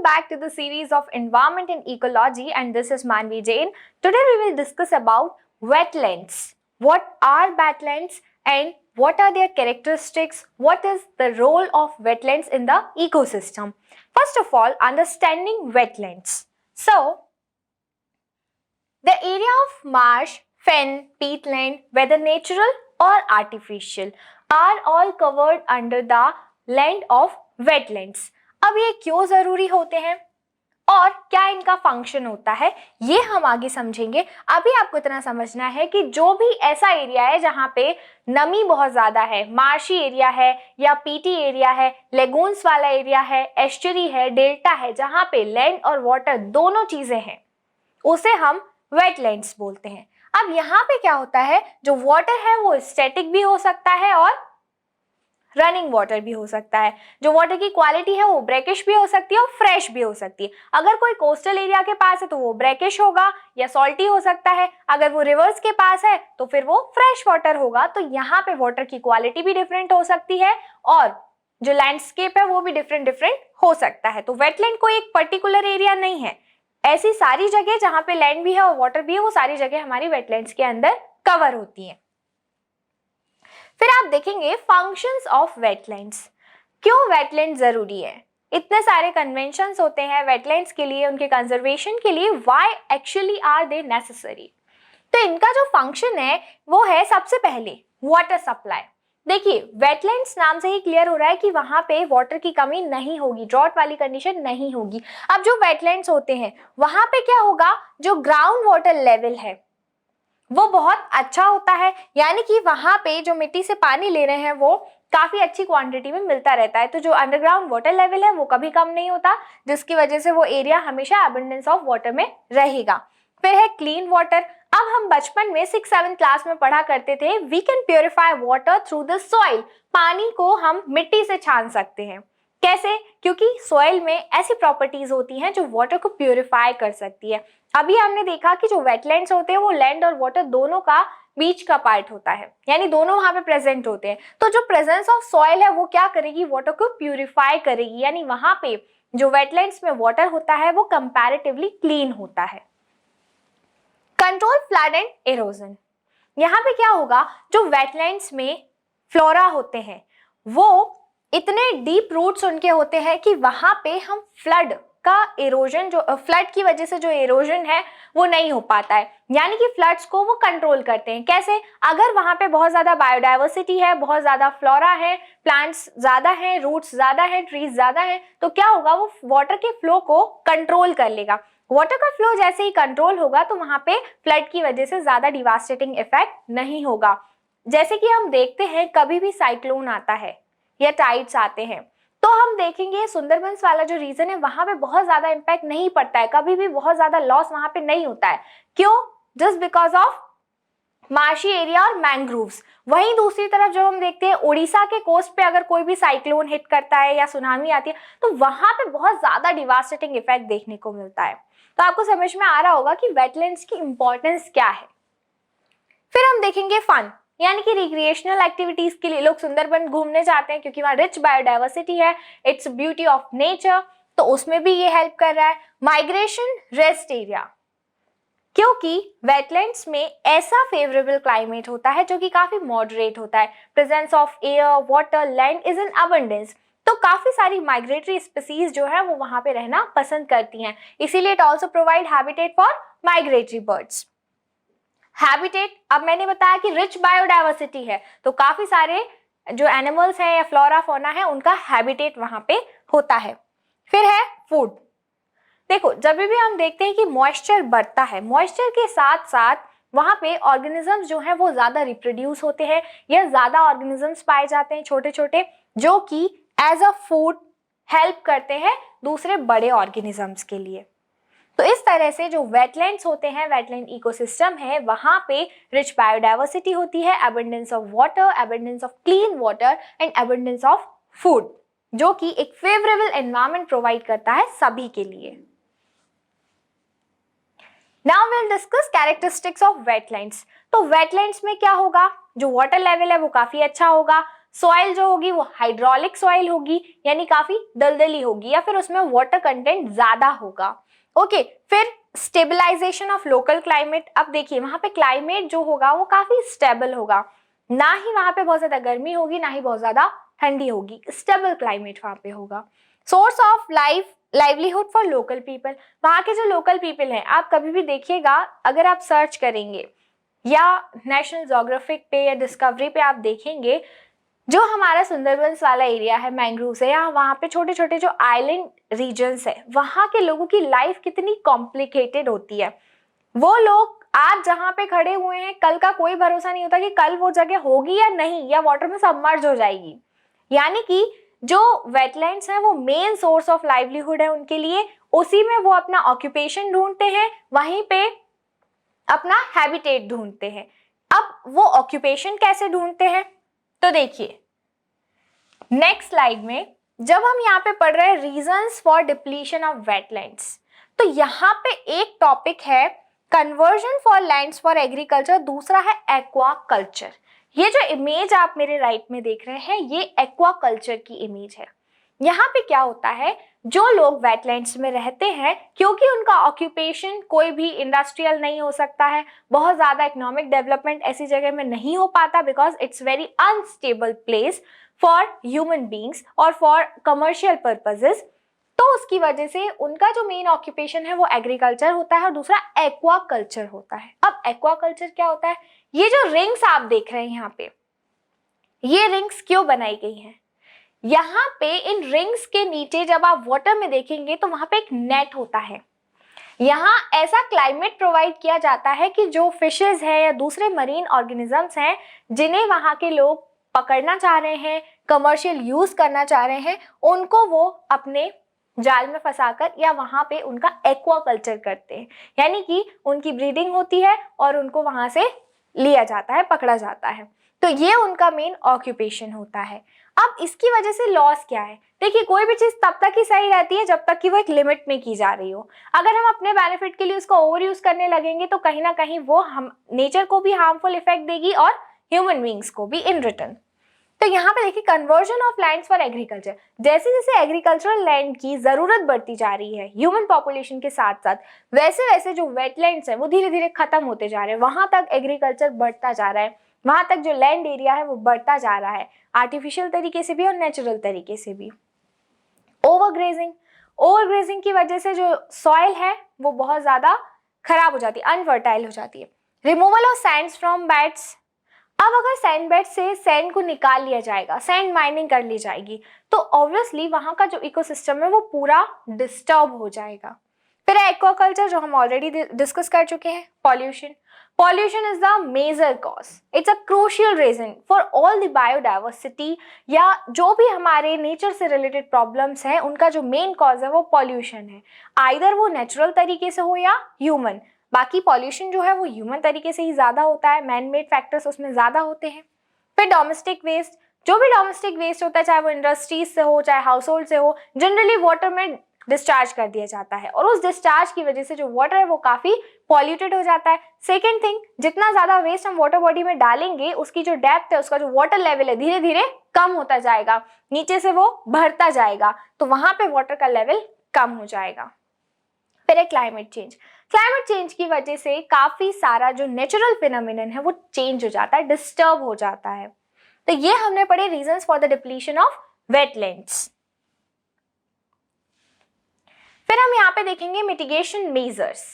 back to the series of Environment and Ecology, and this is Manvi Jain. Today we will discuss about wetlands. What are wetlands and what are their characteristics? What is the role of wetlands in the ecosystem? First of all, understanding wetlands. So, the area of marsh, fen, peatland, whether natural or artificial, are all covered under the land of wetlands. अब ये क्यों जरूरी होते हैं और क्या इनका function होता है ये हम आगे समझेंगे। अभी आपको इतना समझना है कि जो भी ऐसा एरिया है जहां पे नमी बहुत ज्यादा है, मार्शी एरिया है या पीटी एरिया है, लेगून्स वाला एरिया है, एस्चुरी है, डेल्टा है, जहां पे लैंड और वाटर दोनों चीजें हैं, उसे हम वेटलैंड्स बोलते हैं। अब यहाँ पे क्या होता है, जो वाटर है वो स्टैटिक भी हो सकता है और रनिंग वाटर भी हो सकता है। जो वाटर की क्वालिटी है वो ब्रैकिश भी हो सकती है और फ्रेश भी हो सकती है। अगर कोई कोस्टल एरिया के पास है तो वो ब्रैकिश होगा या सॉल्टी हो सकता है, अगर वो रिवर्स के पास है तो फिर वो फ्रेश वाटर होगा। तो यहाँ पे वाटर की क्वालिटी भी डिफरेंट हो सकती है और जो लैंडस्केप है वो भी डिफरेंट हो सकता है। तो वेटलैंड कोई एक पर्टिकुलर एरिया नहीं है, ऐसी सारी जगह जहां पे लैंड भी है और वाटर भी है वो सारी जगह हमारी वेटलैंड्स के अंदर कवर होती हैं। फिर आप देखेंगे फंक्शंस ऑफ वेटलैंड्स। क्यों वेटलैंड जरूरी है? इतने सारे कन्वेंशंस होते हैं वेटलैंड्स के लिए, उनके कंजर्वेशन के लिए। Why actually are they necessary? तो इनका जो फंक्शन है वो है सबसे पहले वाटर सप्लाई। देखिए, वेटलैंड्स नाम से ही क्लियर हो रहा है कि वहां पे वाटर की कमी नहीं होगी, ड्रॉट वाली कंडीशन नहीं होगी। अब जो वेटलैंड्स होते हैं वहां पे क्या होगा, जो ग्राउंड वाटर लेवल है वो बहुत अच्छा होता है, यानी कि वहां पे जो मिट्टी से पानी ले रहे हैं वो काफी अच्छी क्वांटिटी में मिलता रहता है। तो जो अंडरग्राउंड वाटर लेवल है वो कभी कम नहीं होता, जिसकी वजह से वो एरिया हमेशा अबंडेंस ऑफ वाटर में रहेगा। फिर है क्लीन वाटर। अब हम बचपन में 6-7 क्लास में पढ़ा करते थे, we can purify water through the soil. पानी को हम मिट्टी से छान सकते हैं। कैसे? क्योंकि सॉइल में ऐसी प्रॉपर्टीज होती हैं जो वाटर को प्योरीफाई कर सकती है। अभी हमने देखा कि जो वेटलैंड्स होते हैं वो लैंड और वाटर दोनों का बीच का पार्ट होता है, यानी दोनों वहां पे प्रेजेंट होते हैं। तो जो प्रेजेंस ऑफ सॉइल है वो क्या करेगी, वाटर को प्यूरिफाई करेगी, यानी वहां पे जो वेटलैंड्स में वाटर होता है वो कंपैरेटिवली क्लीन होता है। Control flood and erosion. यहाँ पे क्या होगा, जो वेटलैंड्स में फ्लोरा होते हैं वो इतने डीप रूट्स उनके होते हैं कि वहां पे हम फ्लड का इरोजन, जो फ्लड की वजह से जो इरोजन है वो नहीं हो पाता है, यानी कि फ्लड्स को वो कंट्रोल करते हैं। कैसे? अगर वहां पे बहुत ज्यादा बायोडाइवर्सिटी है, बहुत ज्यादा फ्लोरा है, प्लांट्स ज्यादा हैं, रूट्स ज्यादा हैं, ट्रीज ज्यादा हैं, तो क्या होगा, वो वाटर के फ्लो को कंट्रोल कर लेगा। वाटर का फ्लो जैसे ही कंट्रोल होगा तो वहां पे फ्लड की वजह से ज्यादा डिवास्टेटिंग इफेक्ट नहीं होगा। जैसे कि हम देखते हैं कभी भी साइक्लोन आता है या टाइड्स आते हैं तो हम देखेंगे सुंदरबंस वाला जो रीजन है वहां पे बहुत ज्यादा इंपैक्ट नहीं पड़ता है, कभी भी बहुत ज्यादा लॉस वहां पे नहीं होता है। क्यों? Just because of marshy area और मैंग्रोव्स। वहीं दूसरी तरफ जब हम देखते हैं उड़ीसा के कोस्ट पे अगर कोई भी साइक्लोन हिट करता है या सुनामी आती है तो वहां पे बहुत ज्यादा डिवास्टेटिंग इफेक्ट देखने को मिलता है। तो आपको समझ में आ रहा होगा कि वेटलैंड्स की इंपॉर्टेंस क्या है। फिर हम देखेंगे फन, यानी कि रिक्रिएशनल एक्टिविटीज के लिए लोग सुंदरबन घूमने जाते हैं क्योंकि वहां रिच बायोडाइवर्सिटी है, इट्स ब्यूटी ऑफ नेचर, तो उसमें भी ये हेल्प कर रहा है। माइग्रेशन, रेस्ट एरिया, क्योंकि वेटलैंड्स में ऐसा फेवरेबल क्लाइमेट होता है जो कि काफी मॉडरेट होता है। Presence of air, water, land is in abundance, तो काफी सारी माइग्रेटरी स्पीसीज जो है वो वहां पे रहना पसंद करती हैं, इसीलिए it also provide habitat for migratory birds. Habitat, अब मैंने बताया कि रिच बायोडाइवर्सिटी है तो काफी सारे जो एनिमल्स हैं या फ्लोरा फौना है उनका हैबिटेट वहां पे होता है। फिर है फूड। देखो, जब भी हम देखते हैं कि मॉइस्चर बढ़ता है, मॉइस्चर के साथ साथ वहां पे ऑर्गेनिजम्स जो हैं वो ज्यादा रिप्रोड्यूस होते हैं या ज्यादा ऑर्गेनिजम्स पाए जाते हैं छोटे छोटे, जो कि एज अ फूड हेल्प करते हैं दूसरे बड़े ऑर्गेनिजम्स के लिए। तो इस तरह से जो वेटलैंड्स होते हैं, वेटलैंड इकोसिस्टम है, वहां पे रिच बायोडाइवर्सिटी होती है, abundance of water, abundance of clean water and abundance of food, जो कि एक फेवरेबल एनवायरनमेंट प्रोवाइड करता है सभी के लिए। Now will discuss characteristics of wetlands. तो वेटलैंड्स में क्या होगा, जो वाटर लेवल है वो काफी अच्छा होगा, सॉइल जो होगी वो हाइड्रोलिक सॉइल होगी, यानी काफी दलदली होगी या फिर उसमें वाटर कंटेंट ज्यादा होगा। ओके, फिर स्टेबलाइजेशन ऑफ लोकल क्लाइमेट। अब देखिए वहां पे क्लाइमेट जो होगा वो काफी स्टेबल होगा, ना ही वहां पे बहुत ज्यादा गर्मी होगी ना ही बहुत ज्यादा ठंडी होगी, स्टेबल क्लाइमेट वहां पे होगा। Source of livelihood for local people. वहां के जो लोकल पीपल हैं, आप कभी भी देखिएगा अगर आप सर्च करेंगे या नेशनल ज्योग्राफिक पे या डिस्कवरी पे आप देखेंगे, जो हमारा सुंदरबंस वाला एरिया है, मैंग्रोव्स है, या वहाँ पे छोटे छोटे जो आइलैंड रीजन्स है, वहाँ के लोगों की लाइफ कितनी कॉम्प्लिकेटेड होती है। वो लोग आज जहाँ पे खड़े हुए हैं, कल का कोई भरोसा नहीं होता कि कल वो जगह होगी या नहीं, या वाटर में सबमर्ज हो जाएगी। यानी कि जो वेटलैंड्स हैं वो मेन सोर्स ऑफ लाइवलीहुड है उनके लिए, उसी में वो अपना ऑक्यूपेशन ढूंढते हैं, वहीं पे अपना हैबिटेट ढूंढते हैं। अब वो ऑक्यूपेशन कैसे ढूंढते हैं, तो देखिए नेक्स्ट स्लाइड में जब हम यहाँ पे पढ़ रहे हैं reasons for depletion of wetlands, तो यहाँ पे एक टॉपिक है conversion for lands for agriculture, दूसरा है एक्वा कल्चर। ये जो इमेज आप मेरे राइट में देख रहे हैं ये एक्वा कल्चर की इमेज है। यहाँ पे क्या होता है, जो लोग वेटलैंड्स में रहते हैं, क्योंकि उनका ऑक्यूपेशन कोई भी इंडस्ट्रियल नहीं हो सकता है, बहुत ज्यादा इकोनॉमिक डेवलपमेंट ऐसी जगह में नहीं हो पाता, because it's very unstable place for human beings और फॉर कमर्शियल पर्पजेस, तो उसकी वजह से उनका जो मेन ऑक्यूपेशन है वो एग्रीकल्चर होता है और दूसरा एक्वा कल्चर होता है। अब एक्वा कल्चर क्या होता है, ये जो रिंग्स आप देख रहे हैं यहाँ पे, ये रिंग्स क्यों बनाई गई हैं, यहाँ पे इन रिंग्स के नीचे जब आप वाटर में देखेंगे तो वहां पे एक नेट होता है। यहाँ ऐसा क्लाइमेट प्रोवाइड किया जाता है कि जो फिशेज है या दूसरे मरीन ऑर्गेनिजम्स हैं जिन्हें वहां के लोग पकड़ना चाह रहे हैं, कमर्शियल यूज करना चाह रहे हैं, उनको वो अपने जाल में फंसाकर या वहां पे उनका एक्वा कल्चर करते हैं, यानी कि उनकी ब्रीडिंग होती है और उनको वहां से लिया जाता है, पकड़ा जाता है। तो ये उनका मेन ऑक्यूपेशन होता है। अब इसकी वजह से लॉस क्या है, देखिए कोई भी चीज तब तक ही सही रहती है जब तक कि वो एक लिमिट में की जा रही हो। अगर हम अपने बेनिफिट के लिए उसको ओवर यूज करने लगेंगे तो कहीं ना कहीं वो हम नेचर को भी हार्मफुल इफेक्ट देगी और ह्यूमन बींग्स को भी इन रिटर्न। तो यहाँ पे देखिए conversion of lands for agriculture, जैसे जैसे एग्रीकल्चरल लैंड की जरूरत बढ़ती जा रही है ह्यूमन पॉपुलेशन के साथ साथ, वैसे वैसे जो वेटलैंड्स हैं वो धीरे धीरे खत्म होते जा रहे हैं, वहां तक एग्रीकल्चर बढ़ता जा रहा है, वहां तक जो लैंड एरिया है वो बढ़ता जा रहा है, आर्टिफिशियल तरीके से भी और नेचुरल तरीके से भी। ओवरग्रेजिंग की वजह से जो सॉइल है वो बहुत ज्यादा खराब हो जाती है, अनफर्टाइल हो जाती है। Removal of Sands from beds, अब अगर सैंड बेड से सैंड को निकाल लिया जाएगा, सैंड माइनिंग कर ली जाएगी, तो ऑब्वियसली वहां का जो इकोसिस्टम है वो पूरा डिस्टर्ब हो जाएगा। फिर एक्वाकल्चर जो हम ऑलरेडी डिस्कस कर चुके हैं, pollution is the major cause, it's a crucial reason for all the biodiversity, या जो भी हमारे नेचर से रिलेटेड प्रॉब्लम्स हैं उनका जो मेन कॉज है वो पॉल्यूशन है, आइदर वो नेचुरल तरीके से हो या ह्यूमन। बाकी पॉल्यूशन जो है वो ह्यूमन तरीके से ही ज्यादा होता है, मैन मेड फैक्टर्स उसमें ज्यादा होते हैं। फिर डोमेस्टिक वेस्ट, जो भी डोमेस्टिक वेस्ट होता है चाहे वो इंडस्ट्रीज से हो चाहे हाउस होल्ड से हो, जनरली वाटर में डिस्चार्ज कर दिया जाता है और उस डिस्चार्ज की वजह से जो वाटर है वो काफी पॉल्यूटेड हो जाता है। सेकेंड थिंग, जितना ज्यादा वेस्ट हम वाटर बॉडी में डालेंगे उसकी जो डेप्थ है, उसका जो वाटर लेवल है धीरे धीरे कम होता जाएगा, नीचे से वो भरता जाएगा, तो वहां पे वाटर का लेवल कम हो जाएगा। फिर है क्लाइमेट चेंज की वजह से काफी सारा जो नेचुरल फिनोमिनन है वो चेंज हो जाता है, डिस्टर्ब हो जाता है। तो ये हमने पढ़े reasons for the depletion of wetlands. फिर हम यहाँ पे देखेंगे मिटिगेशन मेजर्स,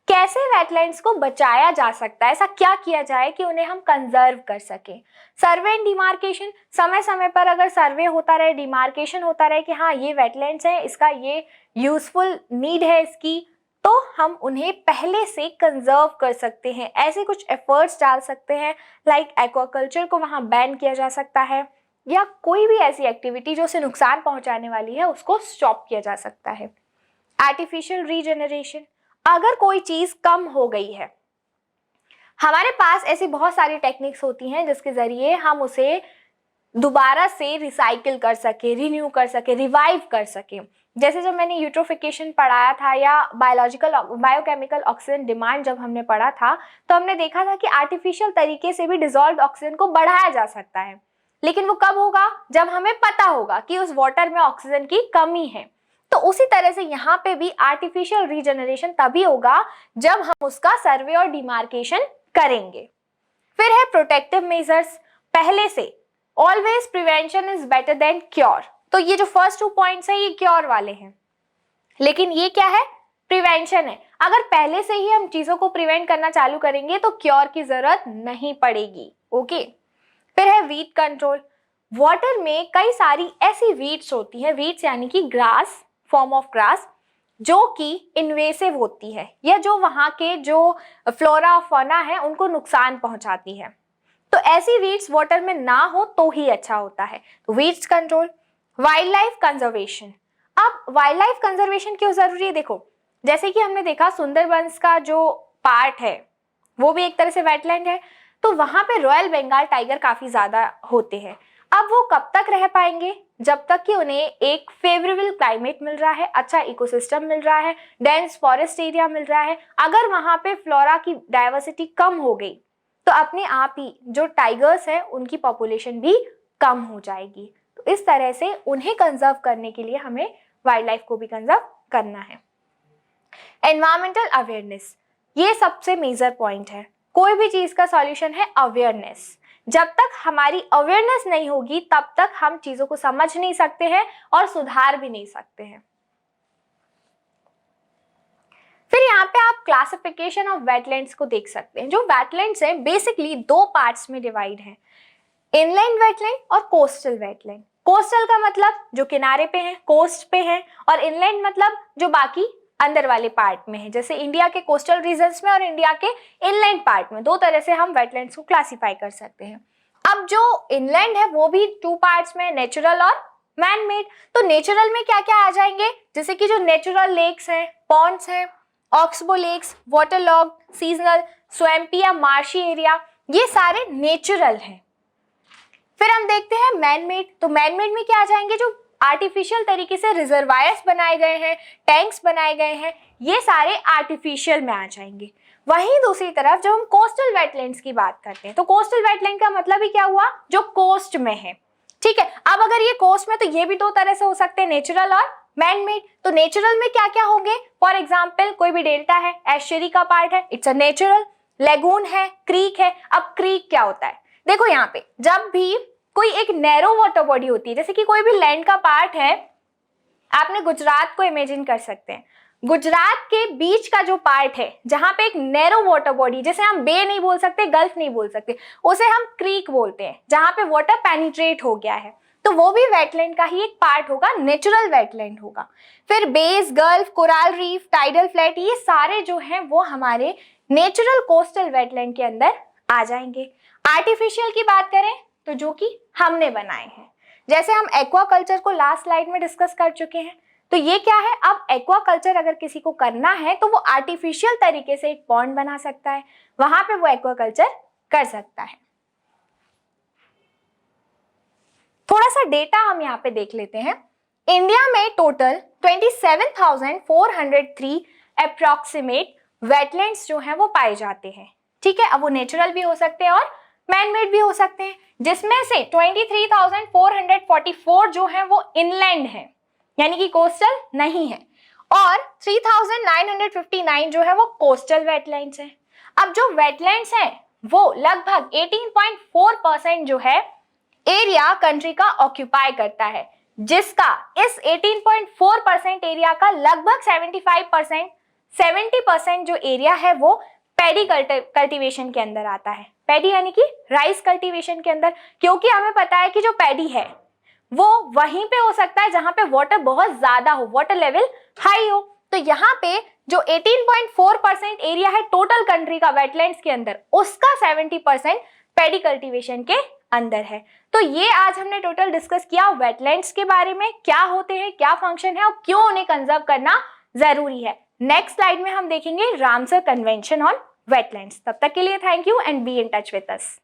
कैसे वेटलैंड्स को बचाया जा सकता है, ऐसा क्या किया जाए कि उन्हें हम कंजर्व कर सकें। सर्वे एंड डिमार्केशन, समय समय पर अगर सर्वे होता रहे, डिमार्केशन होता रहे कि हाँ ये वेटलैंड्स हैं, इसका ये यूजफुल नीड है इसकी, तो हम उन्हें पहले से कंजर्व कर सकते हैं। ऐसे कुछ एफर्ट्स डाल सकते हैं, लाइक एक्वाकल्चर को वहाँ बैन किया जा सकता है, या कोई भी ऐसी एक्टिविटी जो उसे नुकसान पहुंचाने वाली है उसको स्टॉप किया जा सकता है। आर्टिफिशियल रीजनरेशन, अगर कोई चीज कम हो गई है, हमारे पास ऐसी बहुत सारी टेक्निक्स होती हैं जिसके जरिए हम उसे दोबारा से रिसाइकिल कर सके, रिन्यू कर सके, रिवाइव कर सके। जैसे जब मैंने यूट्रोफिकेशन पढ़ाया था या बायोकेमिकल ऑक्सीजन डिमांड जब हमने पढ़ा था, तो हमने देखा था कि आर्टिफिशियल तरीके से भी डिसॉल्व्ड ऑक्सीजन को बढ़ाया जा सकता है। लेकिन वो कब होगा? जब हमें पता होगा कि उस वाटर में ऑक्सीजन की कमी है। तो उसी तरह से यहाँ पे भी आर्टिफिशियल रीजनरेशन तभी होगा जब हम उसका सर्वे और डिमार्केशन करेंगे। फिर है प्रोटेक्टिव मेजर्स। पहले से always prevention is better than cure. तो ये जो फर्स्ट 2 पॉइंट्स है ये क्योर वाले हैं, लेकिन ये क्या है? प्रिवेंशन है। अगर पहले से ही हम चीजों को प्रिवेंट करना चालू करेंगे तो क्योर की जरूरत नहीं पड़ेगी। ओके। फिर है वीड कंट्रोल। वाटर में कई सारी ऐसी वीड्स होती हैं, वीड्स यानी कि ग्रास, फॉर्म ऑफ ग्रास, जो कि इन्वेसिव होती है या जो वहां के जो फ्लोरा और फौना है उनको नुकसान पहुंचाती है। तो ऐसी वीड्स वाटर में ना हो तो ही अच्छा होता है। तो weeds control. Wild life conservation. अब वाइल्ड लाइफ कंजर्वेशन क्यों जरूरी है? देखो, जैसे कि हमने देखा सुंदरबंस का जो पार्ट है वो भी एक तरह से वेटलैंड है, तो वहां पे रॉयल बंगाल टाइगर काफी ज्यादा होते हैं। अब वो कब तक रह पाएंगे? जब तक कि उन्हें एक फेवरेबल क्लाइमेट मिल रहा है, अच्छा इकोसिस्टम मिल रहा है, डेंस फॉरेस्ट एरिया मिल रहा है। अगर वहां पे फ्लोरा की डाइवर्सिटी कम हो गई तो अपने आप ही जो टाइगर्स है उनकी पॉपुलेशन भी कम हो जाएगी। तो इस तरह से उन्हें कंजर्व करने के लिए हमें वाइल्ड लाइफ को भी कंजर्व करना है। एनवायरमेंटल अवेयरनेस, ये सबसे मेजर पॉइंट है। कोई भी चीज का सॉल्यूशन है अवेयरनेस। जब तक हमारी अवेयरनेस नहीं होगी तब तक हम चीजों को समझ नहीं सकते हैं और सुधार भी नहीं सकते हैं। फिर यहाँ पे आप क्लासिफिकेशन ऑफ वेटलैंड्स को देख सकते हैं। जो वेटलैंड्स हैं बेसिकली 2 पार्ट्स में डिवाइड हैं, इनलैंड वेटलैंड और कोस्टल वेटलैंड। कोस्टल का मतलब जो किनारे पे है, कोस्ट पे है, और इनलैंड मतलब जो बाकी अंदर वाले पार्ट में है, जैसे इंडिया के कोस्टल रीजन्स में और इंडिया के इनलैंड पार्ट में। 2 तरह से हम वेटलैंड्स को क्लासिफाई कर सकते हैं। अब जो इनलैंड है वो भी 2 पार्ट्स में, नेचुरल और मैन मेड। तो नेचुरल में क्या क्या आ जाएंगे? जैसे कि जो नेचुरल लेक्स हैं, पॉन्ड्स हैं, oxbow lakes, water log, seasonal, swampy या मार्शी एरिया, ये सारे नेचुरल हैं। फिर हम देखते हैं मैन मेड। तो मैन मेड में क्या आ जाएंगे? जो आर्टिफिशियल तरीके से रिजर्वायर्स बनाए गए हैं, टैंक्स बनाए गए हैं, ये सारे आर्टिफिशियल में आ जाएंगे। वहीं दूसरी तरफ जब हम कोस्टल वेटलैंड्स की बात करते हैं तो कोस्टल वेटलैंड का मतलब ही क्या हुआ? जो कोस्ट में है। ठीक है, अब अगर ये कोस्ट में, तो ये भी 2 तरह से हो सकते हैं, नेचुरल और मैन मेड। तो नेचुरल में क्या क्या होंगे? फॉर एग्जाम्पल कोई भी डेल्टा है, एस्चुरी का पार्ट है, इट्स अ नेचुरल। लेगून है, क्रीक है। अब क्रीक क्या होता है? देखो यहाँ पे जब भी कोई एक नैरो वाटर बॉडी होती है, जैसे कि कोई भी लैंड का पार्ट है, आपने गुजरात को इमेजिन कर सकते हैं। गुजरात के बीच का जो पार्ट है जहां पे एक नैरो वाटर बॉडी, जैसे हम बे नहीं बोल सकते, गल्फ नहीं बोल सकते, उसे हम क्रीक बोलते हैं, जहां पे वाटर पेनिट्रेट हो गया है, तो वो भी वेटलैंड का ही एक पार्ट होगा, नेचुरल वेटलैंड होगा। फिर base, gulf, coral reef, tidal flat, ये सारे जो हैं वो हमारे नेचुरल कोस्टल वेटलैंड के अंदर आ जाएंगे। आर्टिफिशियल की बात करें तो जो कि हमने बनाए हैं, जैसे हम एक्वाकल्चर को लास्ट स्लाइड में डिस्कस कर चुके हैं। तो ये क्या है? अब एक्वाकल्चर अगर किसी को करना है तो वो आर्टिफिशियल तरीके से एक पॉन्ड बना सकता है, वहां पे वो एक्वाकल्चर कर सकता है। थोड़ा सा डेटा हम यहाँ पे देख लेते हैं। इंडिया में टोटल 27,403 अप्रोक्सीमेट वेटलैंड्स जो हैं वो पाए जाते हैं। ठीक है, अब वो नेचुरल भी हो सकते हैं और मैन मेड भी हो सकते हैं, जिसमें से 23,444 जो हैं वो इनलैंड हैं, यानी कि कोस्टल नहीं है, और 3,959 जो है वो कोस्टल वेटलैंड्स हैं। अब जो वेटलैंड्स हैं वो लगभग 18.4% जो है एरिया कंट्री का ऑक्यूपाई करता है, जिसका इस 18.4% एरिया का लगभग 70% जो एरिया है वो पैडी कल्टीवेशन के अंदर आता है। पैडी यानी कि राइस कल्टीवेशन के अंदर, क्योंकि हमें पता है कि जो पैडी है वो वहीं पे हो सकता है जहां पे वाटर बहुत ज्यादा हो, वाटर लेवल हाई हो। तो यहाँ पे जो 18.4% एरिया है टोटल कंट्री का वेटलैंड्स के अंदर, उसका 70% पैडी कल्टीवेशन के अंदर है। तो ये आज हमने टोटल डिस्कस किया वेटलैंड्स के बारे में, क्या होते हैं, क्या फंक्शन है और क्यों उन्हें कंजर्व करना जरूरी है। नेक्स्ट स्लाइड में हम देखेंगे रामसर कन्वेंशन ऑन वेटलैंड्स। तब तक के लिए thank you and be in touch with us.